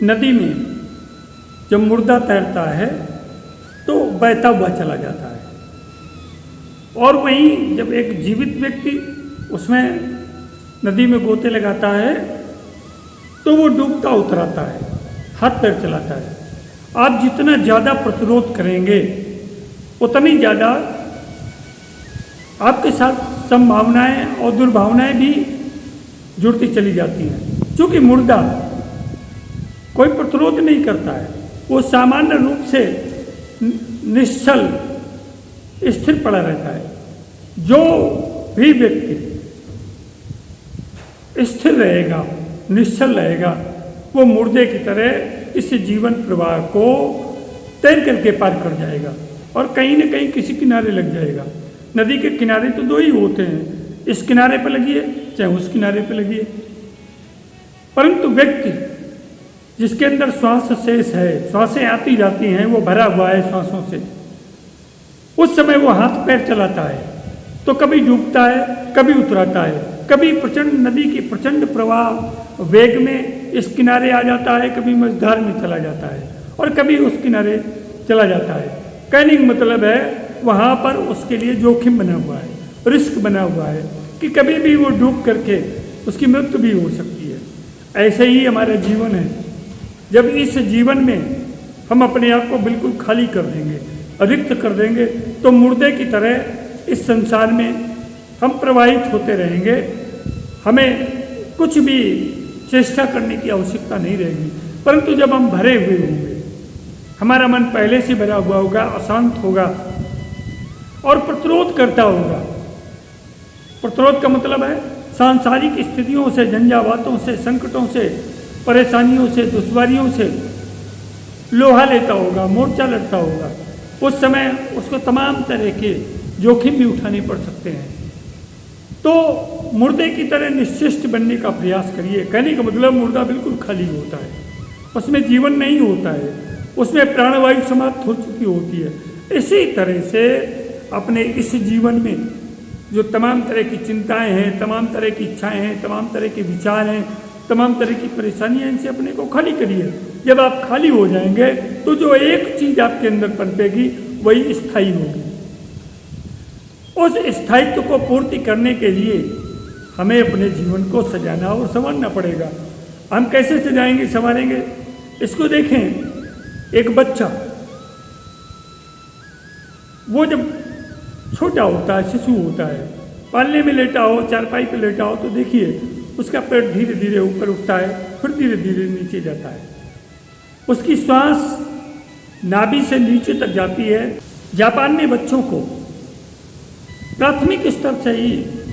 नदी में जब मुर्दा तैरता है तो बहता हुआ चला जाता है, और वहीं जब एक जीवित व्यक्ति उसमें नदी में गोते लगाता है तो वो डूबता उतराता है, हाथ पैर चलाता है। आप जितना ज़्यादा प्रतिरोध करेंगे उतनी ज़्यादा आपके साथ संभावनाएं और दुर्भावनाएं भी जुड़ती चली जाती हैं। क्योंकि मुर्दा कोई प्रतिरोध नहीं करता है, वो सामान्य रूप से निश्चल स्थिर पड़ा रहता है। जो भी व्यक्ति स्थिर रहेगा, निश्चल रहेगा, वो मुर्दे की तरह इस जीवन प्रवाह को तैर करके पार कर जाएगा और कहीं न कहीं किसी किनारे लग जाएगा। नदी के किनारे तो दो ही होते हैं, इस किनारे पर लगिए चाहे उस किनारे पर लगिए। परंतु व्यक्ति जिसके अंदर श्वास शेष है, श्वासें आती जाती हैं, वो भरा हुआ है श्वासों से, उस समय वो हाथ पैर चलाता है तो कभी डूबता है, कभी उतराता है, कभी प्रचंड नदी की प्रचंड प्रवाह वेग में इस किनारे आ जाता है, कभी मझधार में चला जाता है और कभी उस किनारे चला जाता है। कहने का मतलब है वहाँ पर उसके लिए जोखिम बना हुआ है, रिस्क बना हुआ है कि कभी भी वो डूब करके उसकी मृत्यु भी हो सकती है। ऐसे ही हमारा जीवन है। जब इस जीवन में हम अपने आप को बिल्कुल खाली कर देंगे, रिक्त कर देंगे, तो मुर्दे की तरह इस संसार में हम प्रवाहित होते रहेंगे। हमें कुछ भी चेष्टा करने की आवश्यकता नहीं रहेगी। परंतु जब हम भरे हुए होंगे, हमारा मन पहले से भरा हुआ होगा, अशांत होगा और प्रतिरोध करता होगा। प्रतिरोध का मतलब है सांसारिक स्थितियों से, झंझावातों से, संकटों से, परेशानियों से, दुश्वारियों से लोहा लेता होगा, मोर्चा लड़ता होगा। उस समय उसको तमाम तरह के जोखिम भी उठाने पड़ सकते हैं। तो मुर्दे की तरह निश्चिष्ट बनने का प्रयास करिए। कहने का मतलब मुर्दा बिल्कुल खाली होता है, उसमें जीवन नहीं होता है, उसमें प्राणवायु समाप्त हो चुकी होती है। इसी तरह से अपने इस जीवन में जो तमाम तरह की चिंताएं हैं, तमाम तरह की इच्छाएं हैं, तमाम तरह के विचार हैं, तमाम तरह की परेशानियां, इनसे अपने को खाली करिए। जब आप खाली हो जाएंगे तो जो एक चीज़ आपके अंदर पनपेगी वही स्थायी होगी। उस स्थायित्व को पूर्ति करने के लिए हमें अपने जीवन को सजाना और संवारना पड़ेगा। हम कैसे सजाएंगे, संवारेंगे? इसको देखें, एक बच्चा वो जब छोटा होता है, शिशु होता है, पालने में लेटा हो, चारपाई पे लेटा हो, तो देखिए उसका पेट धीरे धीरे ऊपर उठता है, फिर धीरे धीरे नीचे जाता है। उसकी श्वास नाभि से नीचे तक जाती है। जापान में बच्चों को प्राथमिक स्तर से ही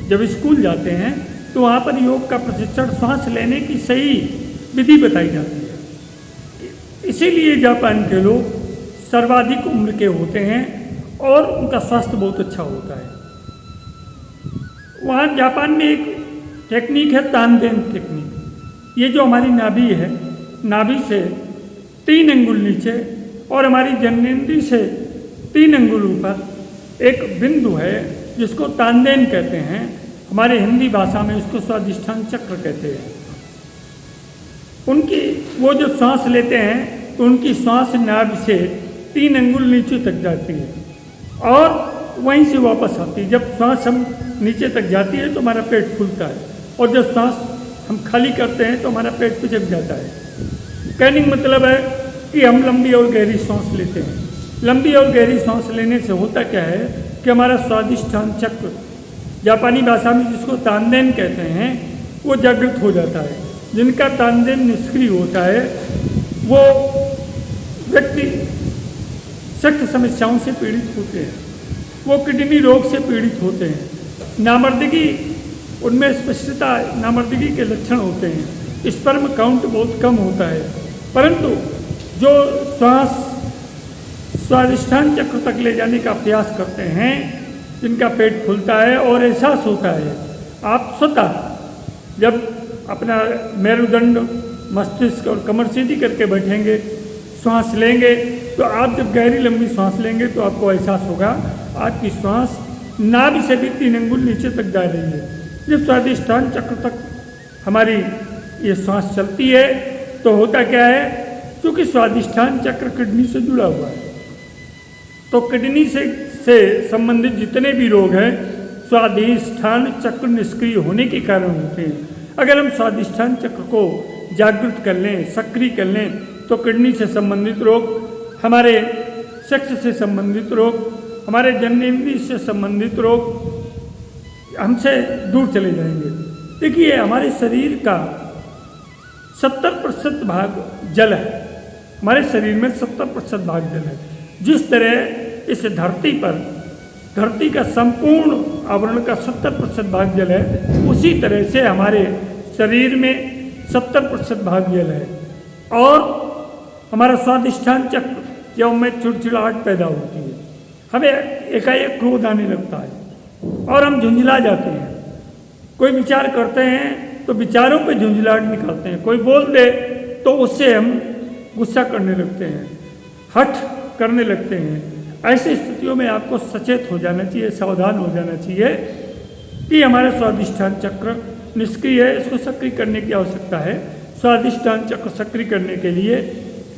जब स्कूल जाते हैं तो वहाँ पर योग का प्रशिक्षण, श्वास लेने की सही विधि बताई जाती है। इसीलिए जापान के लोग सर्वाधिक उम्र के होते हैं और उनका स्वास्थ्य बहुत अच्छा होता है। वहाँ जापान में एक टेक्निक है तानदेन टेक्निक। ये जो हमारी नाभि है, नाभि से 3 अंगुल नीचे और हमारी जननेंद्री से 3 अंगुल ऊपर एक बिंदु है जिसको तानदेन कहते हैं। हमारे हिंदी भाषा में इसको स्वादिष्ठान चक्र कहते हैं। उनकी वो जो सांस लेते हैं तो उनकी सांस नाभि से 3 अंगुल नीचे तक जाती है और वहीं से वापस आती है। जब सांस हम नीचे तक जाती है तो हमारा पेट फूलता है और जब सांस हम खाली करते हैं तो हमारा पेट पिचक जाता है। कहने का मतलब है कि हम लंबी और गहरी सांस लेते हैं। लंबी और गहरी सांस लेने से होता क्या है कि हमारा स्वादिष्ठान चक्र, जापानी भाषा में जिसको तानदेन कहते हैं, वो जागृत हो जाता है। जिनका तानदेन निष्क्रिय होता है वो व्यक्ति सख्त समस्याओं से पीड़ित होते हैं, वो किडनी रोग से पीड़ित होते हैं, नामर्दगी, उनमें स्पष्टता नामर्दगी के लक्षण होते हैं, स्पर्म काउंट बहुत कम होता है। परंतु जो श्वास स्वादिष्ठान चक्र तक ले जाने का प्रयास करते हैं, जिनका पेट फूलता है और एहसास होता है, आप स्वतः जब अपना मेरुदंड, मस्तिष्क और कमर सीधी करके बैठेंगे, श्वास लेंगे, तो आप जब गहरी लंबी सांस लेंगे तो आपको एहसास होगा आपकी श्वास नाभि से भी 3 अंगुल नीचे तक जा रही है। जब स्वादिष्ठान चक्र तक हमारी ये सांस चलती है तो होता क्या है, क्योंकि स्वादिष्ठान चक्र किडनी से जुड़ा हुआ है, तो किडनी से संबंधित जितने भी रोग हैं स्वादिष्ठान चक्र निष्क्रिय होने के कारण होते हैं। अगर हम स्वादिष्ठान चक्र को जागृत कर लें, सक्रिय कर लें, तो किडनी से संबंधित रोग, हमारे सेक्स से संबंधित रोग, हमारे जननेंद्रिय से संबंधित रोग हमसे दूर चले जाएंगे। देखिए, हमारे शरीर का 70% भाग जल है, हमारे शरीर में 70% भाग जल है। जिस तरह इस धरती का संपूर्ण आवरण का 70% भाग जल है, उसी तरह से हमारे शरीर में 70% भाग जल है। और हमारा स्वादिष्ठान चक्र, जब हमें चिड़चिड़ाहट पैदा होती है, हमें एकाएक क्रोध आने लगता है और हम झुंझला जाते हैं। कोई विचार करते हैं तो विचारों पे झुंझलाहट निकालते हैं, कोई बोल दे तो उससे हम गुस्सा करने लगते हैं, हठ करने लगते हैं। ऐसी स्थितियों में आपको सचेत हो जाना चाहिए, सावधान हो जाना चाहिए कि हमारा स्वादिष्ठान चक्र निष्क्रिय है, इसको सक्रिय करने की आवश्यकता है। स्वादिष्ठान चक्र सक्रिय करने के लिए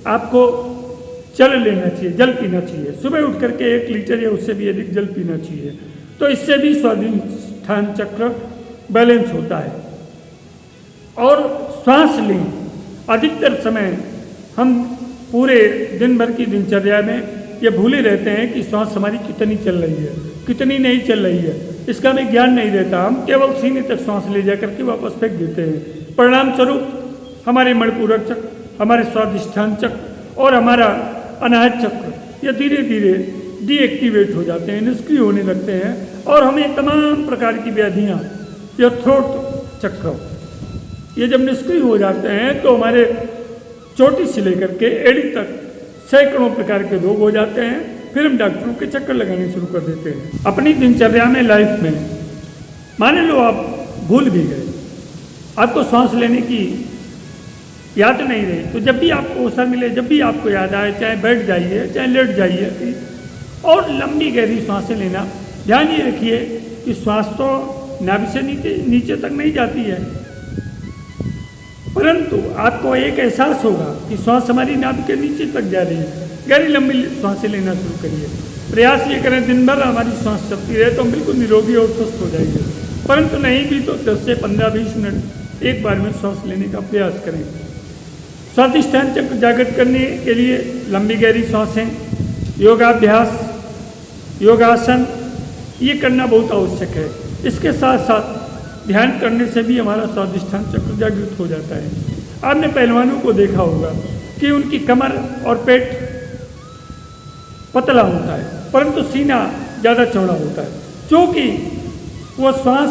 आपको जल लेना चाहिए, जल पीना चाहिए। सुबह उठ करके 1 लीटर या उससे भी अधिक जल पीना चाहिए, तो इससे भी स्वादिष्ठान चक्र बैलेंस होता है। और श्वास लें, अधिकतर समय हम पूरे दिन भर की दिनचर्या में ये भूले रहते हैं कि श्वास हमारी कितनी चल रही है, कितनी नहीं चल रही है, इसका हमें ज्ञान नहीं रहता। हम केवल सीने तक श्वास ले जा करके वापस फेंक देते हैं। परिणाम स्वरूप हमारे मणिपूरक चक्र, हमारे स्वादिष्ठान चक्र और हमारा अनाहत चक्र ये धीरे धीरे डीएक्टिवेट हो जाते हैं, निष्क्रिय होने लगते हैं, और हमें तमाम प्रकार की व्याधियाँ, या थ्रोट चक्र, ये जब निष्क्रिय हो जाते हैं तो हमारे चोटी से लेकर के एड़ी तक सैकड़ों प्रकार के रोग हो जाते हैं। फिर हम डॉक्टरों के चक्कर लगाने शुरू कर देते हैं। अपनी दिनचर्या में, लाइफ में, मान लो आप भूल भी गए, आपको सांस लेने की याद नहीं रही, तो जब भी आपको अवसर मिले, जब भी आपको याद आए, चाहे बैठ जाइए, चाहे लेट जाइए और लंबी गहरी सांसें लेना। ध्यान ये रखिए कि श्वास तो नाभि से नीचे तक नहीं जाती है, परंतु आपको एक एहसास होगा कि श्वास हमारी नाभि के नीचे तक जा रही है। गहरी लंबी सांसें लेना शुरू करिए। प्रयास ये करें दिन भर हमारी सांस चलती रहे तो हम बिल्कुल निरोगी और स्वस्थ हो जाएंगे, परंतु नहीं भी तो 10 से 15-20 मिनट एक बार में सांस लेने का प्रयास करें। स्वादिष्ठान चक्र जागृत करने के लिए लंबी गहरी सांसें, योगाभ्यास, योगासन ये करना बहुत आवश्यक है। इसके साथ साथ ध्यान करने से भी हमारा स्वादिष्ठान चक्र जागृत हो जाता है। आपने पहलवानों को देखा होगा कि उनकी कमर और पेट पतला होता है, परंतु सीना ज़्यादा चौड़ा होता है, क्योंकि वो श्वास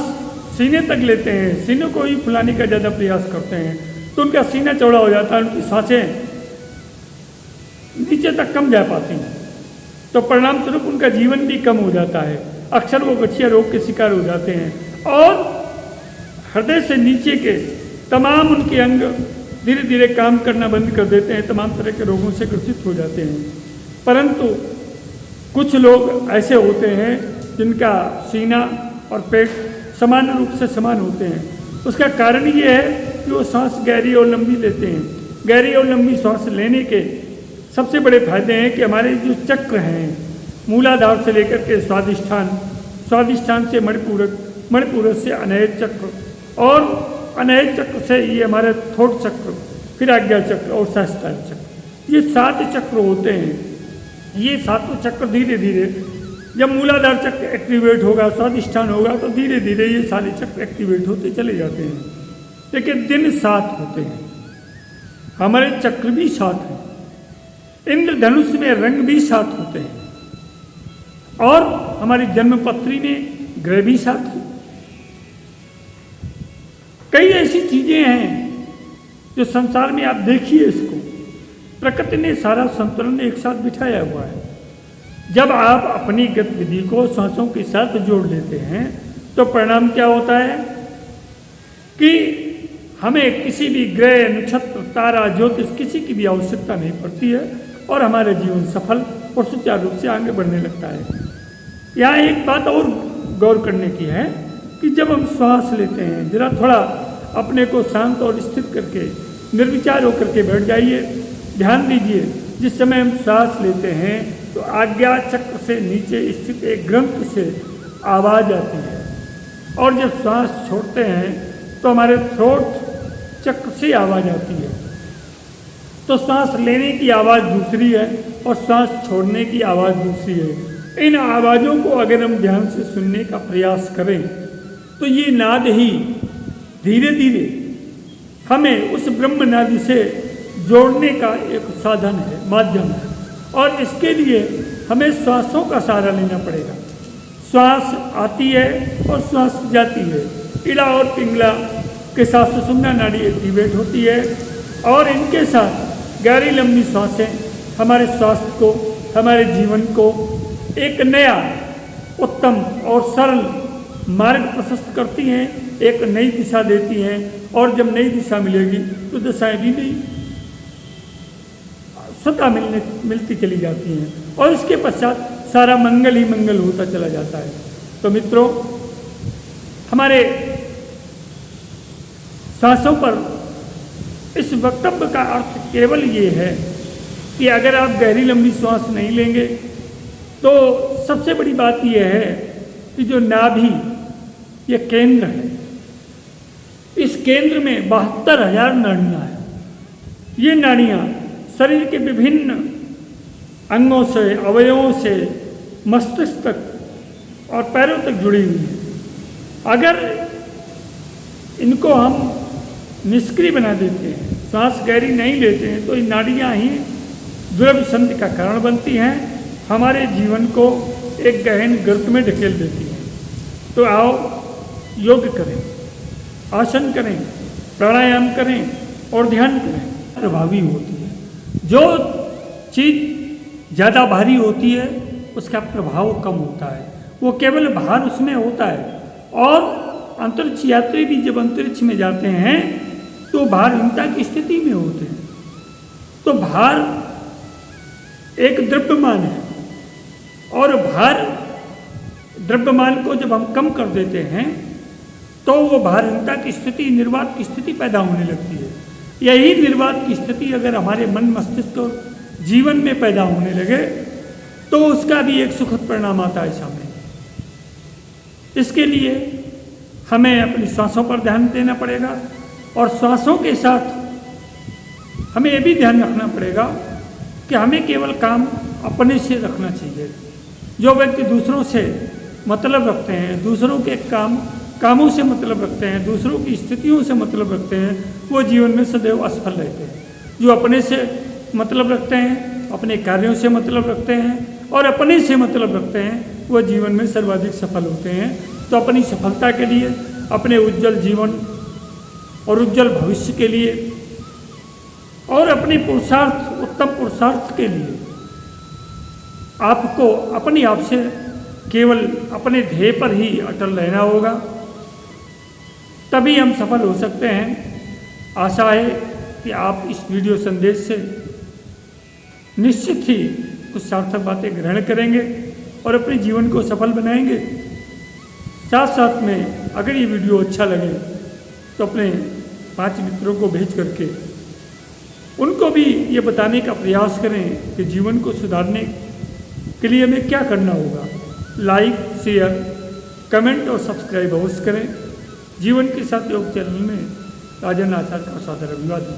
सीने तक लेते हैं, सीने को ही फुलाने का ज़्यादा प्रयास करते हैं, तो उनका सीना चौड़ा हो जाता है, उनकी सांसें नीचे तक कम जा पाती हैं, तो परिणाम स्वरूप उनका जीवन भी कम हो जाता है। अक्सर वो गठिया रोग के शिकार हो जाते हैं और हृदय से नीचे के तमाम उनके अंग धीरे धीरे काम करना बंद कर देते हैं, तमाम तरह के रोगों से ग्रसित हो जाते हैं। परंतु कुछ लोग ऐसे होते हैं जिनका सीना और पेट समान रूप से समान होते हैं। उसका कारण ये है कि वो सांस गहरी और लंबी लेते हैं। गहरी और लंबी सांस लेने के सबसे बड़े फायदे हैं कि हमारे जो चक्र हैं, मूलाधार से लेकर के स्वादिष्ठान से मणिपूरक से अनहत चक्र, और अनहत चक्र से ये हमारे थोट चक्र, फिर आज्ञा चक्र और सहस्त्रार चक्र, ये 7 चक्र होते हैं। ये 7 चक्र धीरे धीरे जब मूलाधार चक्र एक्टिवेट होगा, स्वादिष्ठान होगा, तो धीरे धीरे ये सारे चक्र एक्टिवेट होते चले जाते हैं। लेकिन दिन 7 होते हैं, हमारे चक्र भी 7 हैं, इंद्रधनुष में रंग भी 7 होते हैं, और हमारी जन्मपत्री में ग्रह भी 7 हैं। कई ऐसी चीजें हैं जो संसार में, आप देखिए इसको, प्रकृति ने सारा संतुलन एक साथ बिठाया हुआ है। जब आप अपनी गतिविधि को सांसों के साथ जोड़ लेते हैं तो परिणाम क्या होता है कि हमें किसी भी ग्रह, नक्षत्र, तारा, ज्योतिष किसी की भी आवश्यकता नहीं पड़ती है, और हमारा जीवन सफल और सुचारू रूप से आगे बढ़ने लगता है। यहाँ एक बात और गौर करने की है कि जब हम श्वास लेते हैं, जरा थोड़ा अपने को शांत और स्थिर करके निर्विचार होकर के बैठ जाइए। ध्यान दीजिए, जिस समय हम सांस लेते हैं तो आज्ञा चक्र से नीचे स्थित एक ग्रंथ से आवाज़ आती है, और जब सांस छोड़ते हैं तो हमारे थ्रोट चक्र से आवाज़ आती है। तो सांस लेने की आवाज़ दूसरी है और सांस छोड़ने की आवाज़ दूसरी है। इन आवाज़ों को अगर हम ध्यान से सुनने का प्रयास करें तो ये नाद ही धीरे धीरे हमें उस ब्रह्म नाद से जोड़ने का एक साधन है, माध्यम है। और इसके लिए हमें श्वासों का सहारा लेना पड़ेगा। श्वास आती है और श्वास जाती है। इड़ा और पिंगला के साथ सुषुम्ना नाड़ी एक्टिवेट होती है, और इनके साथ गहरी लंबी सांसें हमारे स्वास्थ्य को, हमारे जीवन को एक नया उत्तम और सरल मार्ग प्रशस्त करती हैं, एक नई दिशा देती हैं। और जब नई दिशा मिलेगी तो दिशाएं भी नई सदा मिलती चली जाती हैं, और इसके पश्चात सारा मंगल ही मंगल होता चला जाता है। तो मित्रों, हमारे सांसों पर इस वक्तव्य का अर्थ केवल ये है कि अगर आप गहरी लंबी श्वास नहीं लेंगे तो सबसे बड़ी बात यह है कि जो नाभि, ये केंद्र है, इस केंद्र में 72,000 नाड़ियाँ हैं। ये नाड़ियाँ शरीर के विभिन्न अंगों से, अवयवों से मस्तिष्क तक और पैरों तक जुड़ी हुई है। अगर इनको हम निष्क्रिय बना देते हैं, सांस गहरी नहीं लेते हैं, तो ये नाड़ियाँ ही द्रव्य संधि का कारण बनती हैं, हमारे जीवन को एक गहन गर्त में ढकेल देती हैं। तो आओ योग करें, आसन करें, प्राणायाम करें और ध्यान करें। प्रभावी होती है। जो चीज़ ज़्यादा भारी होती है उसका प्रभाव कम होता है, वो केवल भार उसमें होता है। और अंतरिक्ष यात्री भी जब अंतरिक्ष में जाते हैं तो भारहीनता की स्थिति में होते हैं। तो भार एक द्रव्यमान है, और भार द्रव्यमान को जब हम कम कर देते हैं तो वो भारहीनता की स्थिति, निर्वात की स्थिति पैदा होने लगती है। यही निर्वात की स्थिति अगर हमारे मन, मस्तिष्क और जीवन में पैदा होने लगे तो उसका भी एक सुखद परिणाम आता है सामने। इसके लिए हमें अपनी सांसों पर ध्यान देना पड़ेगा, और श्वासों के साथ हमें यह भी ध्यान रखना पड़ेगा कि हमें केवल काम अपने से रखना चाहिए। जो व्यक्ति दूसरों से मतलब रखते हैं, दूसरों के कामों से मतलब रखते हैं, दूसरों की स्थितियों से मतलब रखते हैं, वो जीवन में सदैव असफल रहते हैं। जो अपने से मतलब रखते हैं, अपने कार्यों से मतलब रखते हैं और अपने से मतलब रखते हैं, वो जीवन में सर्वाधिक सफल होते हैं। तो अपनी सफलता के लिए, अपने उज्जवल जीवन और उज्जवल भविष्य के लिए और अपने पुरुषार्थ, उत्तम पुरुषार्थ के लिए आपको अपने आप से केवल अपने ध्येय पर ही अटल रहना होगा, तभी हम सफल हो सकते हैं। आशा है कि आप इस वीडियो संदेश से निश्चित ही कुछ सार्थक बातें ग्रहण करेंगे और अपने जीवन को सफल बनाएंगे। साथ साथ में अगर ये वीडियो अच्छा लगे तो अपने 5 मित्रों को भेज करके उनको भी ये बताने का प्रयास करें कि जीवन को सुधारने के लिए हमें क्या करना होगा। लाइक, शेयर, कमेंट और सब्सक्राइब अवश्य करें। जीवन के साथ योग चैनल में राजन आचार्य का सादर अभिवादन।